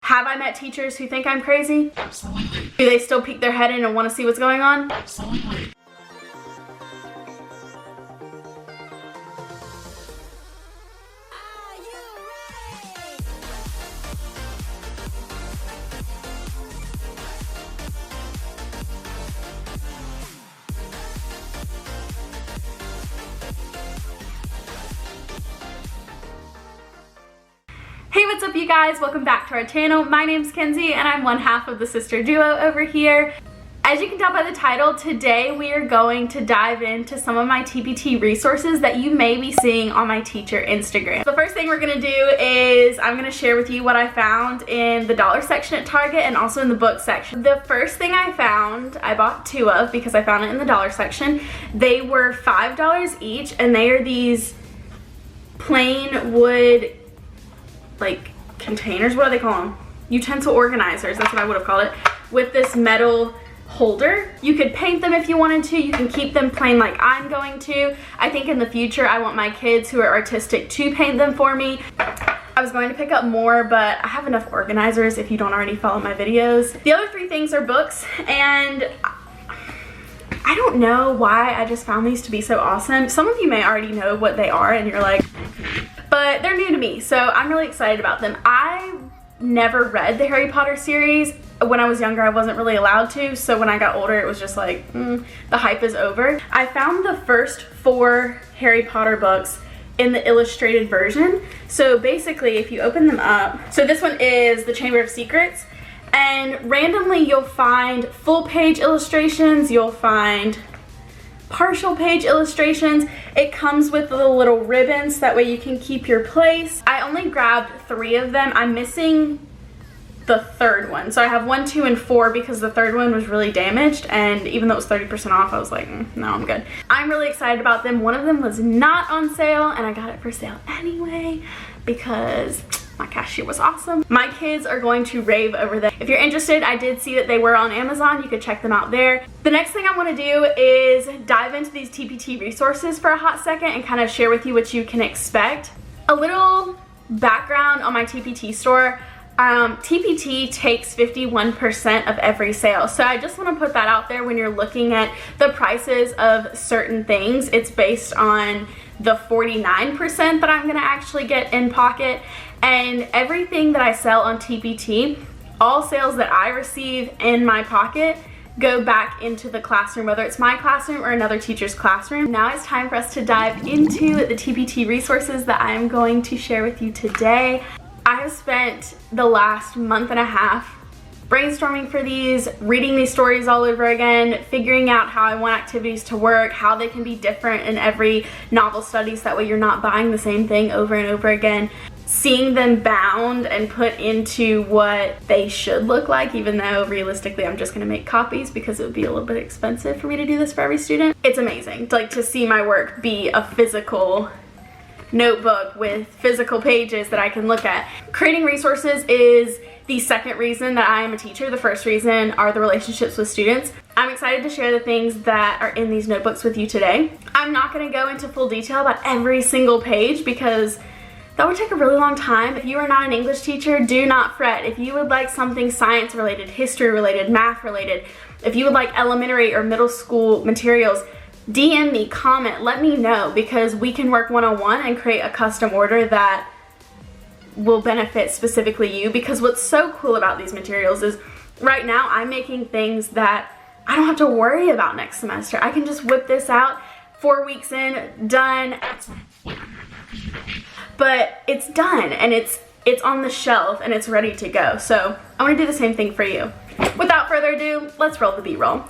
Have I met teachers who think I'm crazy? Absolutely. Do they still peek their head in and want to see what's going on? Absolutely. Hey, what's up you guys? Welcome back to our channel. My name's Kenzie and I'm one half of the sister duo over here. As you can tell by the title, today we are going to dive into some of my TPT resources that you may be seeing on my teacher Instagram. The first thing we're gonna do is I'm gonna share with you what I found in the dollar section at Target and also in the book section. The first thing I found, I bought two of because I found it in the dollar section. They were $5 each and they are these plain wood like containers, what do they call them? Utensil organizers, that's what I would have called it, with this metal holder. You could paint them if you wanted to. You can keep them plain like I'm going to. I think in the future I want my kids who are artistic to paint them for me. I was going to pick up more, but I have enough organizers if you don't already follow my videos. The other three things are books, and I don't know why I just found these to be so awesome. Some of you may already know what they are and you're like, but they're new to me, so I'm really excited about them. I never read the Harry Potter series. When I was younger, I wasn't really allowed to, so when I got older, it was just like, the hype is over. I found the first 4 Harry Potter books in the illustrated version. So basically, if you open them up, so this one is The Chamber of Secrets, and randomly you'll find full page illustrations, you'll find partial page illustrations. It comes with the little ribbons, that way you can keep your place. I only grabbed 3 of them. I'm missing the third one. So I have 1, 2, and 4 because the third one was really damaged, and even though it was 30% off, I was like, no, I'm good. I'm really excited about them. One of them was not on sale and I got it for sale anyway because my cashier was awesome. My kids are going to rave over them. If you're interested, I did see that they were on Amazon. You could check them out there. The next thing I want to do is dive into these TPT resources for a hot second and kind of share with you what you can expect. A little background on my TPT store. TPT takes 51% of every sale. So I just want to put that out there when you're looking at the prices of certain things. It's based on the 49% that I'm going to actually get in pocket. And everything that I sell on TPT, all sales that I receive in my pocket go back into the classroom, whether it's my classroom or another teacher's classroom. Now it's time for us to dive into the TPT resources that I'm going to share with you today. I have spent the last month and a half brainstorming for these, reading these stories all over again, figuring out how I want activities to work, how they can be different in every novel study so that way you're not buying the same thing over and over again. Seeing them bound and put into what they should look like, even though realistically I'm just going to make copies because it would be a little bit expensive for me to do this for every student. It's amazing to see my work be a physical notebook with physical pages that I can look at. Creating resources is the second reason that I am a teacher. The first reason are the relationships with students. I'm excited to share the things that are in these notebooks with you today. I'm not going to go into full detail about every single page because that would take a really long time. If you are not an English teacher, do not fret. If you would like something science related, history related, math related, if you would like elementary or middle school materials, DM me, comment, let me know, because we can work one-on-one and create a custom order that will benefit specifically you. Because what's so cool about these materials is right now I'm making things that I don't have to worry about next semester. I can just whip this out 4 weeks in, done. But it's done and it's on the shelf and it's ready to go. So I want to do the same thing for you. Without further ado, let's roll the B-roll.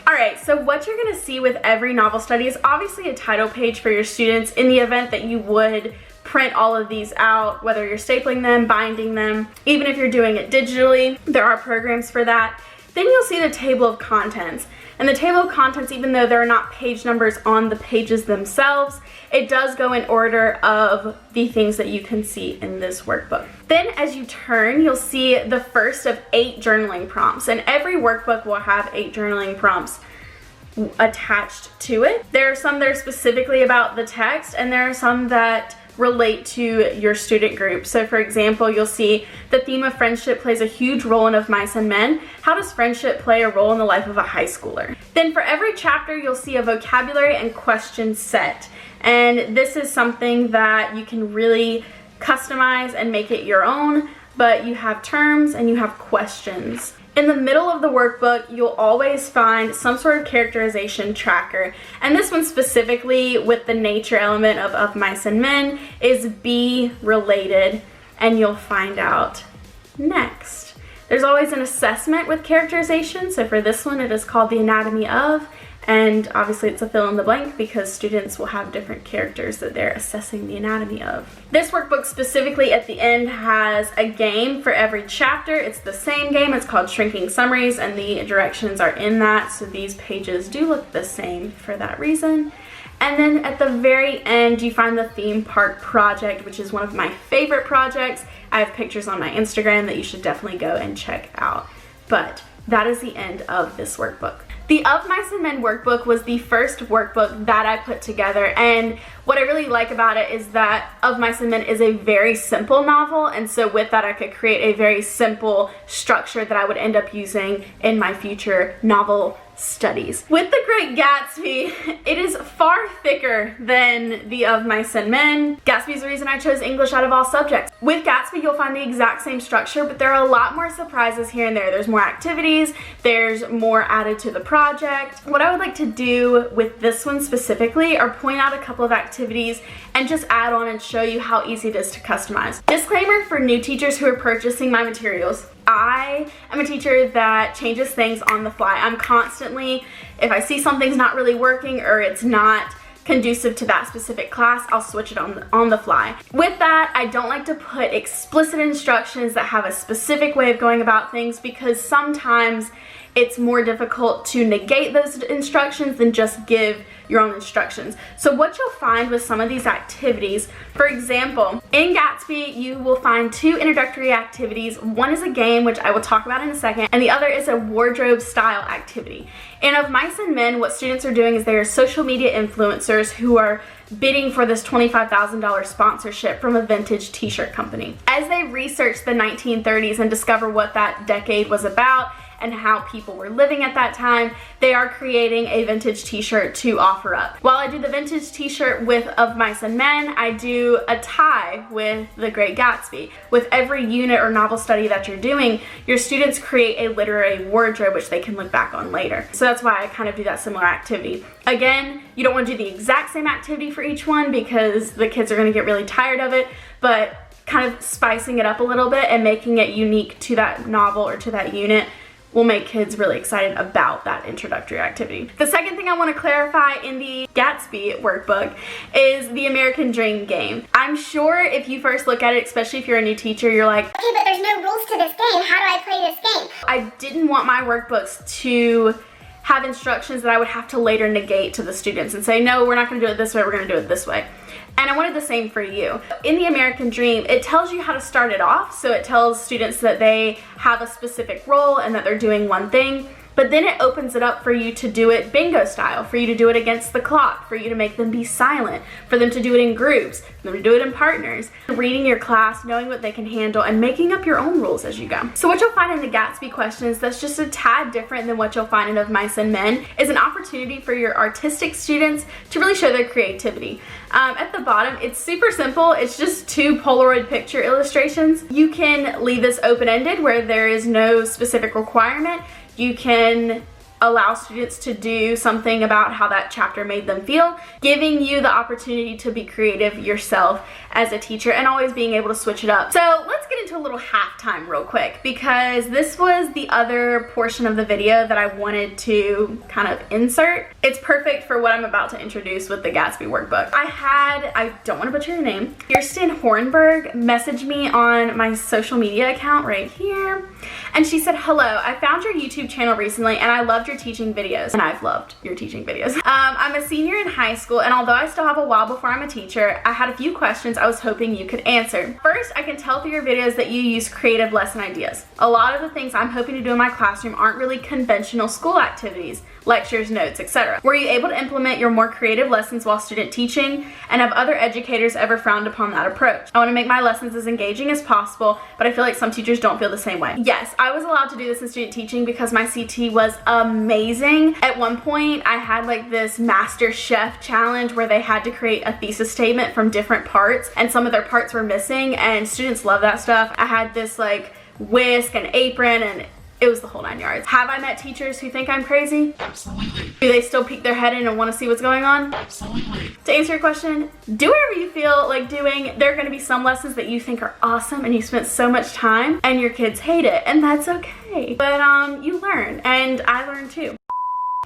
Alright, so what you're going to see with every novel study is obviously a title page for your students in the event that you would print all of these out, whether you're stapling them, binding them, even if you're doing it digitally, there are programs for that. Then you'll see the table of contents. And the table of contents, even though there are not page numbers on the pages themselves, it does go in order of the things that you can see in this workbook. Then as you turn, you'll see the first of 8 journaling prompts, and every workbook will have 8 journaling prompts attached to it. There are some that are specifically about the text, and there are some that relate to your student group. So for example, you'll see the theme of friendship plays a huge role in Of Mice and Men. How does friendship play a role in the life of a high schooler? Then for every chapter, you'll see a vocabulary and question set. And this is something that you can really customize and make it your own, but you have terms and you have questions. In the middle of the workbook, you'll always find some sort of characterization tracker. And this one specifically, with the nature element of Mice and Men, is B related, and you'll find out next. There's always an assessment with characterization. So for this one, it is called the anatomy of, and obviously it's a fill in the blank because students will have different characters that they're assessing the anatomy of. This workbook specifically at the end has a game for every chapter. It's the same game. It's called Shrinking Summaries, and the directions are in that. So these pages do look the same for that reason. And then at the very end, you find the theme park project, which is one of my favorite projects. I have pictures on my Instagram that you should definitely go and check out. But that is the end of this workbook. The Of Mice and Men workbook was the first workbook that I put together, and what I really like about it is that Of Mice and Men is a very simple novel, and so with that I could create a very simple structure that I would end up using in my future novel studies. With The Great Gatsby, it is far thicker than the Of Mice and Men. Gatsby is the reason I chose English out of all subjects. With Gatsby, you'll find the exact same structure, but there are a lot more surprises here and there. There's more activities, there's more added to the project. What I would like to do with this one specifically are point out a couple of activities and just add on and show you how easy it is to customize. Disclaimer for new teachers who are purchasing my materials. I am a teacher that changes things on the fly. I'm constantly, if I see something's not really working or it's not conducive to that specific class, I'll switch it on the fly. With that, I don't like to put explicit instructions that have a specific way of going about things, because sometimes it's more difficult to negate those instructions than just give your own instructions. So what you'll find with some of these activities, for example, in Gatsby, you will find two introductory activities. One is a game, which I will talk about in a second, and the other is a wardrobe style activity. And Of Mice and Men, what students are doing is they are social media influencers who are bidding for this $25,000 sponsorship from a vintage t-shirt company. As they research the 1930s and discover what that decade was about and how people were living at that time, they are creating a vintage t-shirt to offer up. While I do the vintage t-shirt with Of Mice and Men, I do a tie with The Great Gatsby. With every unit or novel study that you're doing, your students create a literary wardrobe which they can look back on later. So that's why I kind of do that similar activity. Again, you don't want to do the exact same activity for each one because the kids are going to get really tired of it, but kind of spicing it up a little bit and making it unique to that novel or to that unit will make kids really excited about that introductory activity. The second thing I want to clarify in the Gatsby workbook is the American Dream game. I'm sure if you first look at it, especially if you're a new teacher, you're like, okay, but there's no rules to this game. How do I play this game? I didn't want my workbooks to have instructions that I would have to later negate to the students and say, no, we're not going to do it this way, we're going to do it this way. And I wanted the same for you. In the American Dream, it tells you how to start it off. So it tells students that they have a specific role and that they're doing one thing. But then it opens it up for you to do it bingo style, for you to do it against the clock, for you to make them be silent, for them to do it in groups, for them to do it in partners. Reading your class, knowing what they can handle, and making up your own rules as you go. So what you'll find in the Gatsby questions that's just a tad different than what you'll find in Of Mice and Men is an opportunity for your artistic students to really show their creativity. At the bottom, it's super simple. It's just two Polaroid picture illustrations. You can leave this open-ended where there is no specific requirement. You can allow students to do something about how that chapter made them feel, giving you the opportunity to be creative yourself as a teacher and always being able to switch it up. So let's get into a little halftime real quick, because this was the other portion of the video that I wanted to kind of insert. It's perfect for what I'm about to introduce with the Gatsby workbook. I don't want to butcher your name, Kirsten Hornberg messaged me on my social media account right here, and she said, hello, I found your YouTube channel recently and I loved your teaching videos. And I've loved your teaching videos. I'm a senior in high school, and although I still have a while before I'm a teacher, I had a few questions I was hoping you could answer. First, I can tell through your videos that you use creative lesson ideas. A lot of the things I'm hoping to do in my classroom aren't really conventional school activities, lectures, notes, etc. etc. Were you able to implement your more creative lessons while student teaching, and have other educators ever frowned upon that approach? I want to make my lessons as engaging as possible, but I feel like some teachers don't feel the same way. Yes, I was allowed to do this in student teaching because my CT was amazing. At one point, I had like this Master Chef challenge where they had to create a thesis statement from different parts, and some of their parts were missing, and students love that stuff. I had this like whisk and apron, and it was the whole 9 yards. Have I met teachers who think I'm crazy? Absolutely. Do they still peek their head in and want to see what's going on? Absolutely. To answer your question, do whatever you feel like doing. There are going to be some lessons that you think are awesome and you spent so much time and your kids hate it, and that's okay. But you learn, and I learned too.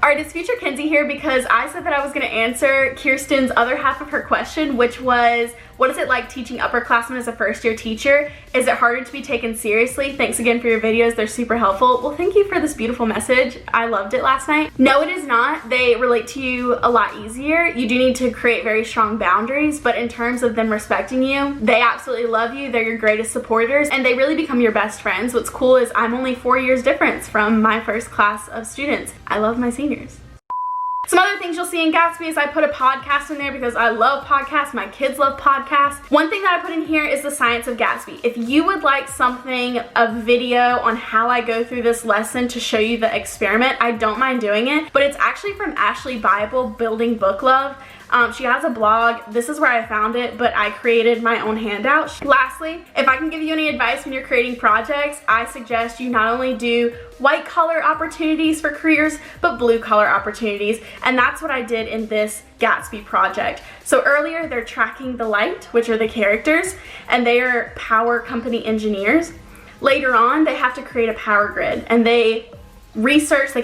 Alright, it's Future Kenzie here because I said that I was going to answer Kirsten's other half of her question, which was, what is it like teaching upperclassmen as a first-year teacher? Is it harder to be taken seriously? Thanks again for your videos. They're super helpful. Well, thank you for this beautiful message. I loved it last night. No, it is not. They relate to you a lot easier. You do need to create very strong boundaries, but in terms of them respecting you, they absolutely love you. They're your greatest supporters, and they really become your best friends. What's cool is I'm only 4 years difference from my first class of students. I love my seniors. Some other things you'll see in Gatsby is I put a podcast in there because I love podcasts. My kids love podcasts. One thing that I put in here is the science of Gatsby. If you would like something, a video on how I go through this lesson to show you the experiment, I don't mind doing it, but it's actually from Ashley Bible, Building Book Love. She has a blog. This is where I found it, but I created my own handout. Lastly, if I can give you any advice when you're creating projects, I suggest you not only do white collar opportunities for careers, but blue collar opportunities. And that's what I did in this Gatsby project. So earlier, they're tracking the light, which are the characters, and they are power company engineers. Later on, they have to create a power grid, and they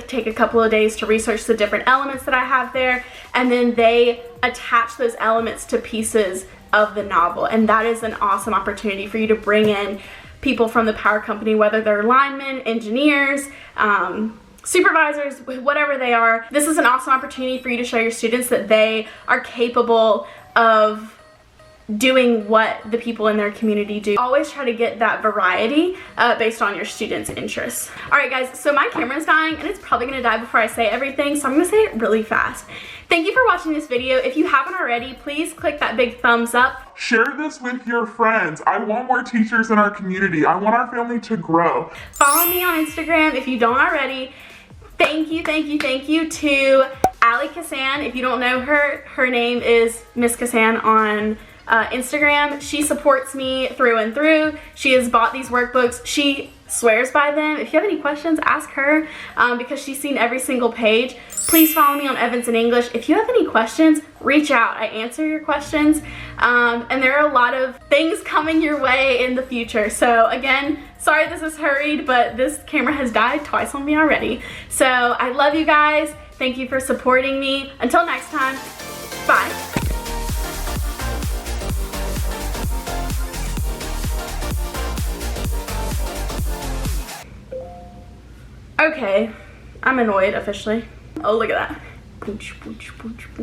take a couple of days to research the different elements that I have there, and then they attach those elements to pieces of the novel. And that is an awesome opportunity for you to bring in people from the power company, whether they're linemen, engineers, supervisors, whatever they are. This is an awesome opportunity for you to show your students that they are capable of doing what the people in their community do. Always try to get that variety based on your students' interests. Alright guys, so my camera's dying and it's probably gonna die before I say everything, so I'm gonna say it really fast. Thank you for watching this video. If you haven't already, please click that big thumbs up. Share this with your friends. I want more teachers in our community. I want our family to grow. Follow me on Instagram if you don't already. Thank you to Ali Kassan. If you don't know her, her name is Miss Kassan on Instagram. She supports me through and through. She has bought these workbooks. She swears by them. If you have any questions, ask her because she's seen every single page. Please follow me on Evans in English. If you have any questions, reach out. I answer your questions. And there are a lot of things coming your way in the future. So again, sorry this is hurried, but this camera has died twice on me already. So I love you guys. Thank you for supporting me. Until next time, bye. Okay, I'm annoyed officially. Oh, look at that.